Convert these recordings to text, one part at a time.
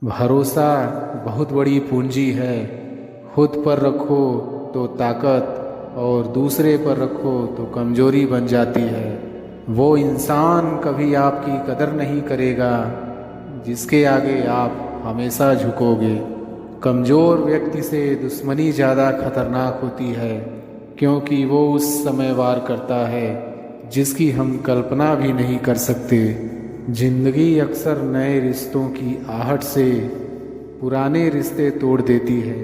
भरोसा बहुत बड़ी पूंजी है। खुद पर रखो तो ताकत और दूसरे पर रखो तो कमजोरी बन जाती है। वो इंसान कभी आपकी कदर नहीं करेगा जिसके आगे आप हमेशा झुकोगे। कमज़ोर व्यक्ति से दुश्मनी ज़्यादा खतरनाक होती है, क्योंकि वो उस समय वार करता है जिसकी हम कल्पना भी नहीं कर सकते। जिंदगी अक्सर नए रिश्तों की आहट से पुराने रिश्ते तोड़ देती है।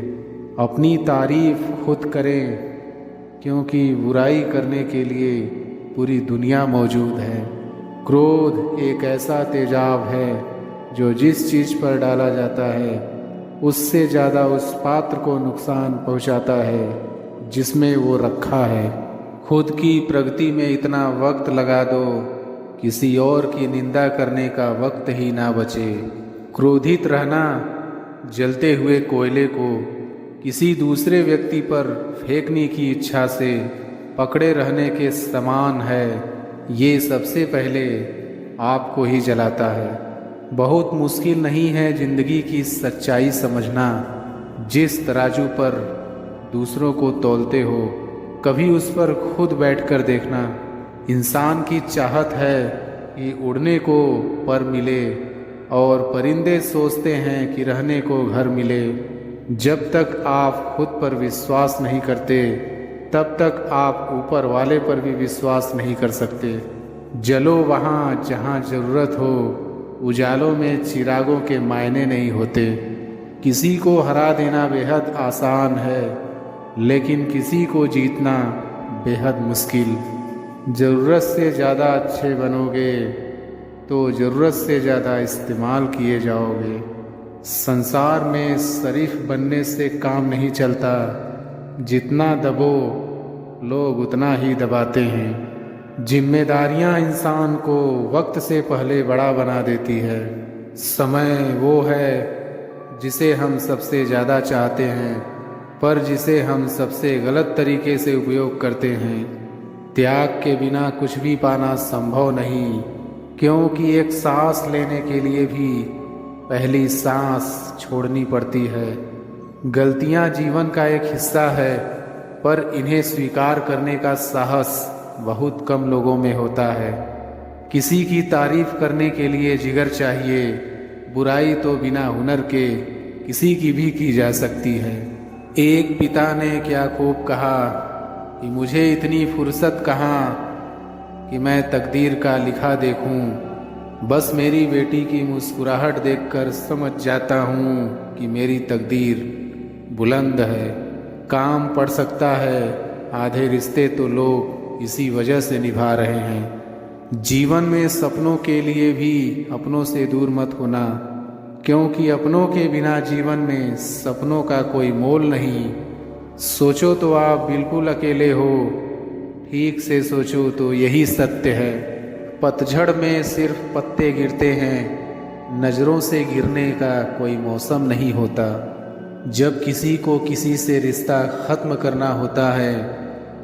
अपनी तारीफ खुद करें, क्योंकि बुराई करने के लिए पूरी दुनिया मौजूद है। क्रोध एक ऐसा तेजाब है जो जिस चीज़ पर डाला जाता है उससे ज़्यादा उस पात्र को नुकसान पहुंचाता है जिसमें वो रखा है। खुद की प्रगति में इतना वक्त लगा दो, किसी और की निंदा करने का वक्त ही ना बचे। क्रोधित रहना जलते हुए कोयले को किसी दूसरे व्यक्ति पर फेंकने की इच्छा से पकड़े रहने के समान है। ये सबसे पहले आपको ही जलाता है। बहुत मुश्किल नहीं है जिंदगी की सच्चाई समझना। जिस तराजू पर दूसरों को तौलते हो, कभी उस पर खुद बैठकर देखना। इंसान की चाहत है कि उड़ने को पर मिले, और परिंदे सोचते हैं कि रहने को घर मिले। जब तक आप खुद पर विश्वास नहीं करते, तब तक आप ऊपर वाले पर भी विश्वास नहीं कर सकते। जलो वहाँ जहाँ ज़रूरत हो। उजालों में चिरागों के मायने नहीं होते। किसी को हरा देना बेहद आसान है, लेकिन किसी को जीतना बेहद मुश्किल। ज़रूरत से ज़्यादा अच्छे बनोगे तो ज़रूरत से ज़्यादा इस्तेमाल किए जाओगे। संसार में शरीफ बनने से काम नहीं चलता। जितना दबो लोग उतना ही दबाते हैं। जिम्मेदारियां इंसान को वक्त से पहले बड़ा बना देती है। समय वो है जिसे हम सबसे ज़्यादा चाहते हैं, पर जिसे हम सबसे गलत तरीके से उपयोग करते हैं। त्याग के बिना कुछ भी पाना संभव नहीं, क्योंकि एक सांस लेने के लिए भी पहली सांस छोड़नी पड़ती है। गलतियां जीवन का एक हिस्सा है, पर इन्हें स्वीकार करने का साहस बहुत कम लोगों में होता है। किसी की तारीफ करने के लिए जिगर चाहिए। बुराई तो बिना हुनर के किसी की भी की जा सकती है। एक पिता ने क्या खूब कहा कि मुझे इतनी फुर्सत कहाँ कि मैं तकदीर का लिखा देखूं। बस मेरी बेटी की मुस्कुराहट देखकर समझ जाता हूँ कि मेरी तकदीर बुलंद है। काम पड़ सकता है, आधे रिश्ते तो लोग इसी वजह से निभा रहे हैं। जीवन में सपनों के लिए भी अपनों से दूर मत होना, क्योंकि अपनों के बिना जीवन में सपनों का कोई मोल नहीं। सोचो तो आप बिल्कुल अकेले हो, ठीक से सोचो तो यही सत्य है। पतझड़ में सिर्फ पत्ते गिरते हैं, नज़रों से गिरने का कोई मौसम नहीं होता। जब किसी को किसी से रिश्ता ख़त्म करना होता है,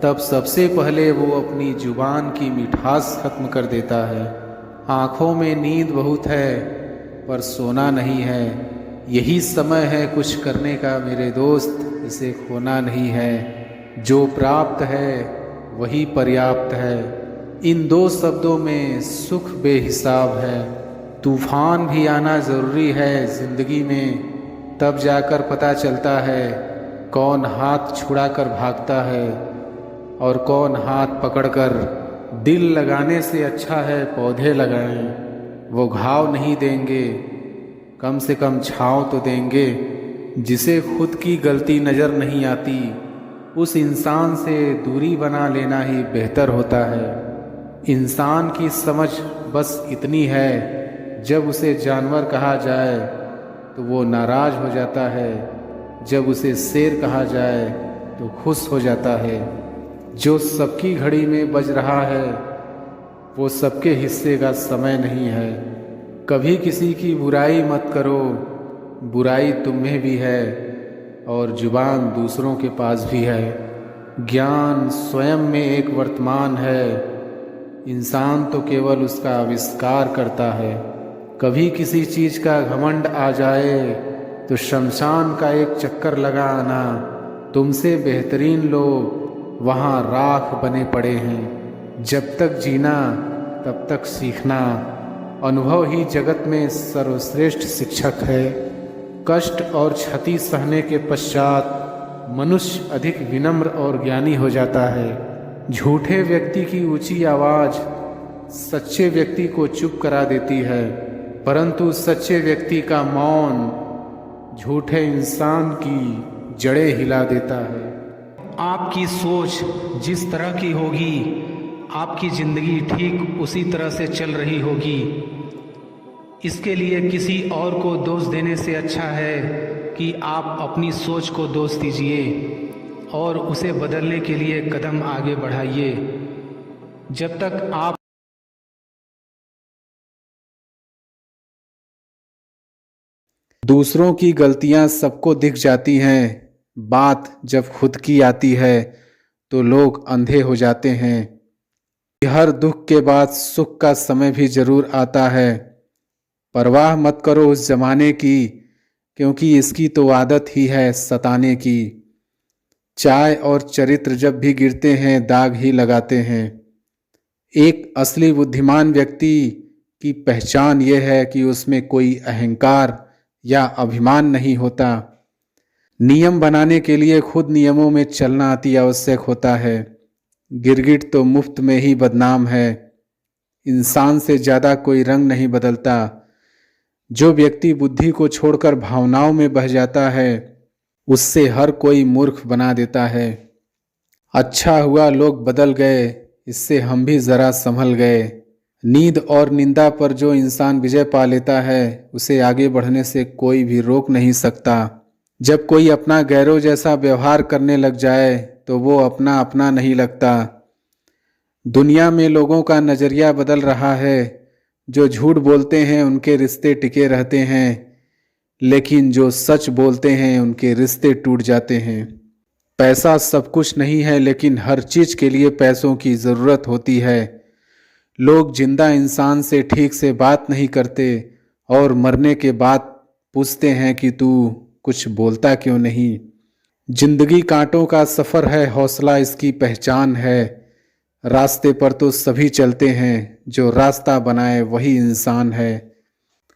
तब सबसे पहले वो अपनी जुबान की मिठास ख़त्म कर देता है। आँखों में नींद बहुत है, पर सोना नहीं है। यही समय है कुछ करने का मेरे दोस्त, इसे खोना नहीं है। जो प्राप्त है वही पर्याप्त है। इन दो शब्दों में सुख बेहिसाब है। तूफान भी आना ज़रूरी है ज़िंदगी में, तब जाकर पता चलता है कौन हाथ छुड़ाकर भागता है और कौन हाथ पकड़कर। दिल लगाने से अच्छा है पौधे लगाएं। वो घाव नहीं देंगे, कम से कम छाँव तो देंगे। जिसे खुद की गलती नज़र नहीं आती, उस इंसान से दूरी बना लेना ही बेहतर होता है। इंसान की समझ बस इतनी है, जब उसे जानवर कहा जाए तो वो नाराज़ हो जाता है, जब उसे शेर कहा जाए तो खुश हो जाता है। जो सबकी घड़ी में बज रहा है वो सबके हिस्से का समय नहीं है। कभी किसी की बुराई मत करो, बुराई तुम में भी है और जुबान दूसरों के पास भी है। ज्ञान स्वयं में एक वर्तमान है, इंसान तो केवल उसका आविष्कार करता है। कभी किसी चीज़ का घमंड आ जाए तो शमशान का एक चक्कर लगा आना। तुमसे बेहतरीन लोग वहाँ राख बने पड़े हैं। जब तक जीना तब तक सीखना। अनुभव ही जगत में सर्वश्रेष्ठ शिक्षक है। कष्ट और क्षति सहने के पश्चात मनुष्य अधिक विनम्र और ज्ञानी हो जाता है। झूठे व्यक्ति की ऊंची आवाज़ सच्चे व्यक्ति को चुप करा देती है, परंतु सच्चे व्यक्ति का मौन झूठे इंसान की जड़ें हिला देता है। आपकी सोच जिस तरह की होगी, आपकी ज़िंदगी ठीक उसी तरह से चल रही होगी। इसके लिए किसी और को दोष देने से अच्छा है कि आप अपनी सोच को दोष दीजिए और उसे बदलने के लिए कदम आगे बढ़ाइए। जब तक आप दूसरों की गलतियां सबको दिख जाती हैं, बात जब खुद की आती है तो लोग अंधे हो जाते हैं। हर दुख के बाद सुख का समय भी जरूर आता है। परवाह मत करो उस जमाने की, क्योंकि इसकी तो आदत ही है सताने की। चाय और चरित्र जब भी गिरते हैं दाग ही लगाते हैं। एक असली बुद्धिमान व्यक्ति की पहचान यह है कि उसमें कोई अहंकार या अभिमान नहीं होता। नियम बनाने के लिए खुद नियमों में चलना अति आवश्यक होता है। गिरगिट तो मुफ्त में ही बदनाम है। इंसान से ज़्यादा कोई रंग नहीं बदलता। जो व्यक्ति बुद्धि को छोड़कर भावनाओं में बह जाता है उससे हर कोई मूर्ख बना देता है। अच्छा हुआ लोग बदल गए, इससे हम भी ज़रा संभल गए। नींद और निंदा पर जो इंसान विजय पा लेता है उसे आगे बढ़ने से कोई भी रोक नहीं सकता। जब कोई अपना गैरों जैसा व्यवहार करने लग जाए तो वो अपना अपना नहीं लगता। दुनिया में लोगों का नज़रिया बदल रहा है। जो झूठ बोलते हैं उनके रिश्ते टिके रहते हैं, लेकिन जो सच बोलते हैं उनके रिश्ते टूट जाते हैं। पैसा सब कुछ नहीं है, लेकिन हर चीज़ के लिए पैसों की ज़रूरत होती है। लोग जिंदा इंसान से ठीक से बात नहीं करते और मरने के बाद पूछते हैं कि तू कुछ बोलता क्यों नहीं। जिंदगी कांटों का सफ़र है, हौसला इसकी पहचान है। रास्ते पर तो सभी चलते हैं, जो रास्ता बनाए वही इंसान है।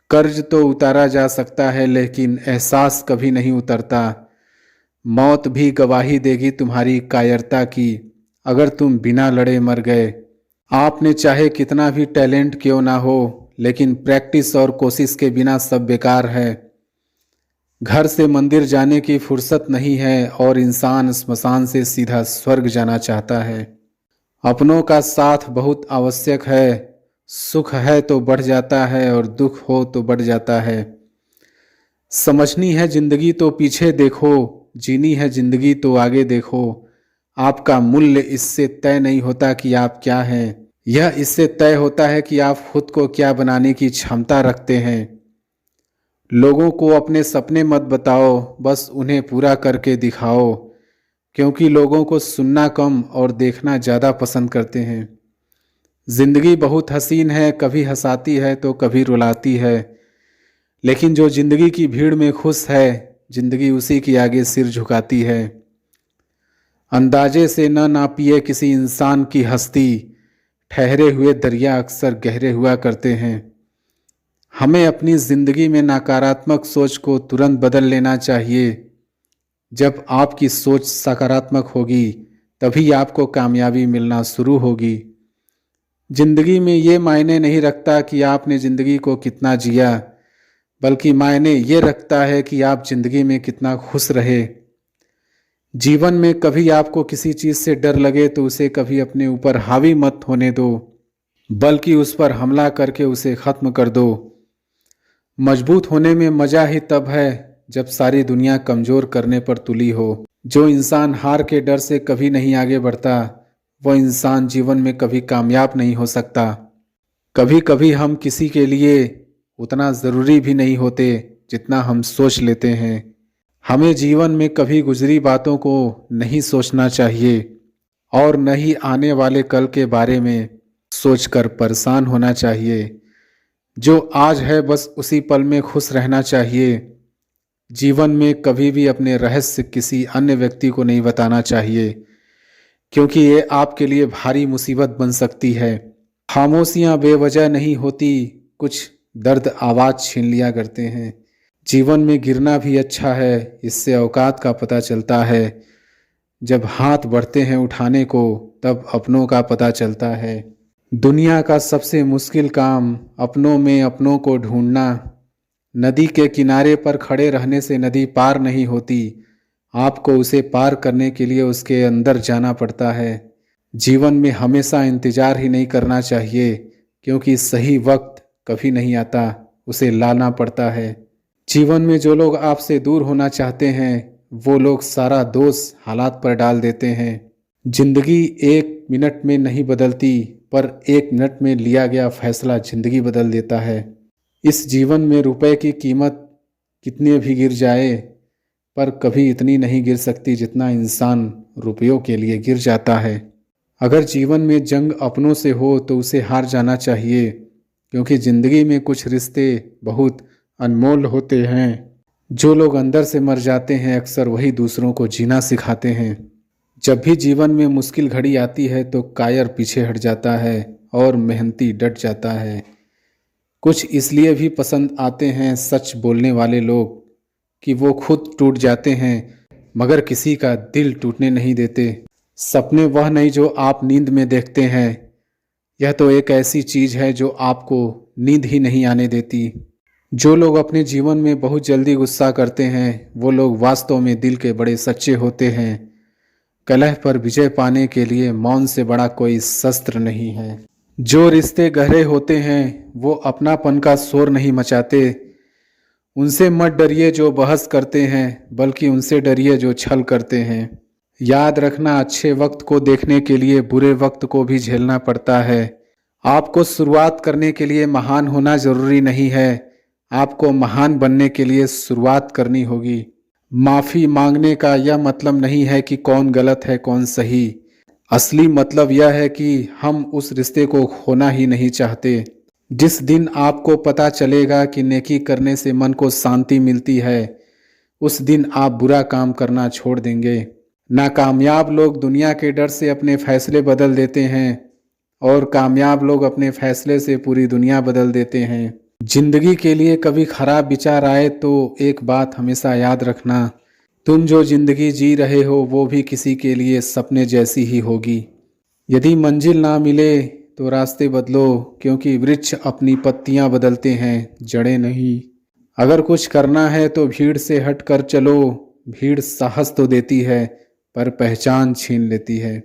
कर्ज तो उतारा जा सकता है, लेकिन एहसास कभी नहीं उतरता। मौत भी गवाही देगी तुम्हारी कायरता की, अगर तुम बिना लड़े मर गए। आपने चाहे कितना भी टैलेंट क्यों ना हो, लेकिन प्रैक्टिस और कोशिश के बिना सब बेकार है। घर से मंदिर जाने की फुर्सत नहीं है और इंसान स्मशान से सीधा स्वर्ग जाना चाहता है। अपनों का साथ बहुत आवश्यक है। सुख है तो बढ़ जाता है और दुख हो तो बढ़ जाता है। समझनी है जिंदगी तो पीछे देखो, जीनी है जिंदगी तो आगे देखो। आपका मूल्य इससे तय नहीं होता कि आप क्या हैं, यह इससे तय होता है कि आप खुद को क्या बनाने की क्षमता रखते हैं। लोगों को अपने सपने मत बताओ, बस उन्हें पूरा करके दिखाओ, क्योंकि लोगों को सुनना कम और देखना ज़्यादा पसंद करते हैं। जिंदगी बहुत हसीन है, कभी हंसाती है तो कभी रुलाती है, लेकिन जो जिंदगी की भीड़ में खुश है, जिंदगी उसी के आगे सिर झुकाती है। अंदाजे से न नापिए किसी इंसान की हस्ती, ठहरे हुए दरिया अक्सर गहरे हुआ करते हैं। हमें अपनी ज़िंदगी में नकारात्मक सोच को तुरंत बदल लेना चाहिए। जब आपकी सोच सकारात्मक होगी तभी आपको कामयाबी मिलना शुरू होगी। जिंदगी में ये मायने नहीं रखता कि आपने ज़िंदगी को कितना जिया, बल्कि मायने ये रखता है कि आप जिंदगी में कितना खुश रहे। जीवन में कभी आपको किसी चीज़ से डर लगे तो उसे कभी अपने ऊपर हावी मत होने दो, बल्कि उस पर हमला करके उसे ख़त्म कर दो। मजबूत होने में मज़ा ही तब है जब सारी दुनिया कमज़ोर करने पर तुली हो। जो इंसान हार के डर से कभी नहीं आगे बढ़ता, वह इंसान जीवन में कभी कामयाब नहीं हो सकता। कभी कभी हम किसी के लिए उतना ज़रूरी भी नहीं होते जितना हम सोच लेते हैं। हमें जीवन में कभी गुजरी बातों को नहीं सोचना चाहिए और न ही आने वाले कल के बारे में सोचकर परेशान होना चाहिए। जो आज है बस उसी पल में खुश रहना चाहिए। जीवन में कभी भी अपने रहस्य किसी अन्य व्यक्ति को नहीं बताना चाहिए, क्योंकि ये आपके लिए भारी मुसीबत बन सकती है। खामोशियां बेवजह नहीं होती, कुछ दर्द आवाज़ छीन लिया करते हैं। जीवन में गिरना भी अच्छा है, इससे औकात का पता चलता है। जब हाथ बढ़ते हैं उठाने को, तब अपनों का पता चलता है। दुनिया का सबसे मुश्किल काम अपनों में अपनों को ढूंढना। नदी के किनारे पर खड़े रहने से नदी पार नहीं होती, आपको उसे पार करने के लिए उसके अंदर जाना पड़ता है। जीवन में हमेशा इंतजार ही नहीं करना चाहिए, क्योंकि सही वक्त कभी नहीं आता, उसे लाना पड़ता है। जीवन में जो लोग आपसे दूर होना चाहते हैं, वो लोग सारा दोष हालात पर डाल देते हैं। जिंदगी 1 मिनट में नहीं बदलती, पर 1 मिनट में लिया गया फैसला जिंदगी बदल देता है। इस जीवन में रुपए की कीमत कितनी भी गिर जाए, पर कभी इतनी नहीं गिर सकती जितना इंसान रुपयों के लिए गिर जाता है। अगर जीवन में जंग अपनों से हो तो उसे हार जाना चाहिए, क्योंकि ज़िंदगी में कुछ रिश्ते बहुत अनमोल होते हैं। जो लोग अंदर से मर जाते हैं, अक्सर वही दूसरों को जीना सिखाते हैं। जब भी जीवन में मुश्किल घड़ी आती है तो कायर पीछे हट जाता है और मेहनती डट जाता है। कुछ इसलिए भी पसंद आते हैं सच बोलने वाले लोग कि वो खुद टूट जाते हैं, मगर किसी का दिल टूटने नहीं देते। सपने वह नहीं जो आप नींद में देखते हैं, यह तो एक ऐसी चीज़ है जो आपको नींद ही नहीं आने देती। जो लोग अपने जीवन में बहुत जल्दी गुस्सा करते हैं, वो लोग वास्तव में दिल के बड़े सच्चे होते हैं। कलह पर विजय पाने के लिए मौन से बड़ा कोई शस्त्र नहीं है। जो रिश्ते गहरे होते हैं, वो अपनापन का शोर नहीं मचाते। उनसे मत डरिए जो बहस करते हैं, बल्कि उनसे डरिए जो छल करते हैं। याद रखना, अच्छे वक्त को देखने के लिए बुरे वक्त को भी झेलना पड़ता है। आपको शुरुआत करने के लिए महान होना जरूरी नहीं है, आपको महान बनने के लिए शुरुआत करनी होगी। माफ़ी मांगने का यह मतलब नहीं है कि कौन गलत है कौन सही। असली मतलब यह है कि हम उस रिश्ते को खोना ही नहीं चाहते। जिस दिन आपको पता चलेगा कि नेकी करने से मन को शांति मिलती है, उस दिन आप बुरा काम करना छोड़ देंगे। नाकामयाब लोग दुनिया के डर से अपने फैसले बदल देते हैं, और कामयाब लोग अपने फैसले से पूरी दुनिया बदल देते हैं। जिंदगी के लिए कभी खराब विचार आए तो एक बात हमेशा याद रखना, तुम जो जिंदगी जी रहे हो वो भी किसी के लिए सपने जैसी ही होगी। यदि मंजिल ना मिले तो रास्ते बदलो, क्योंकि वृक्ष अपनी पत्तियां बदलते हैं, जड़ें नहीं। अगर कुछ करना है तो भीड़ से हट कर चलो। भीड़ साहस तो देती है, पर पहचान छीन लेती है।